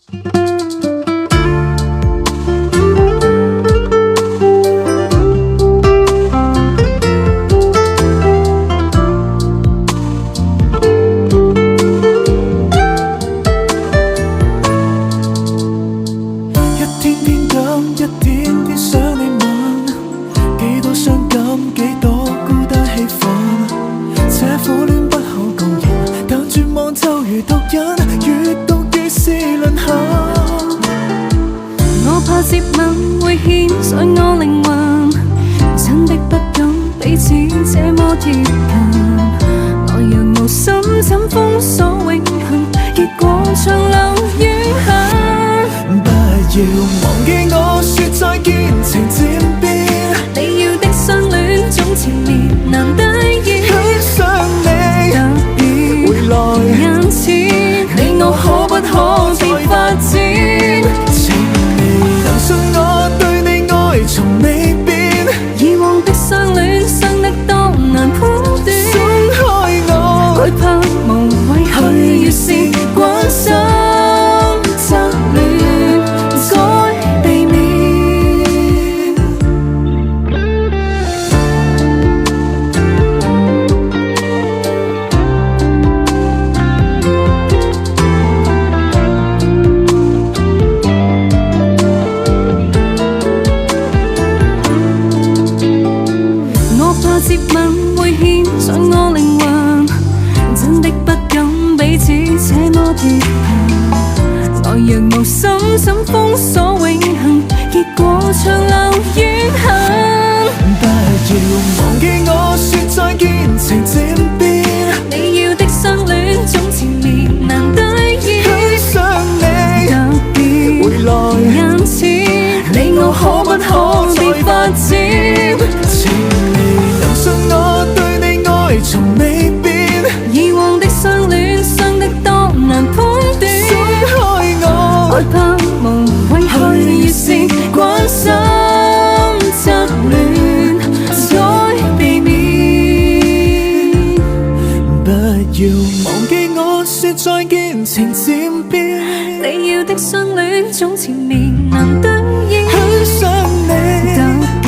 我怕接吻會牽上我靈魂，真的不敢彼此這麼貼近。來人無心怎封鎖永恆，結果長留怨恨。不要忘記我說再見，情漸變。你要的相戀總纏綿難得意，許上你特別回來眼前，你我可不可別發展？信我對你愛從未變，以往的相戀傷得多難判斷，鬆開我，害怕無謂去越是關心則亂，該避免。接吻會牽上我靈魂，真的不敢彼此這麼貼近。來讓無心怎封鎖永恆，結果長留怨恨。不要忘記我說再見，情漸變。你要的相戀總纏綿難得意，許上你特別回來眼前，你我可不可別發展？信我對你愛從未變，以往的相戀傷得多難判斷，鬆開我，害怕無謂去越是關心則亂，該避免。不要忘記我說再見，情漸變。你要的相戀總纏綿難得意，許上你特別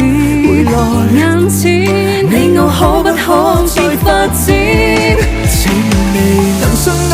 回來眼前，你我可不可別發展？情未能信我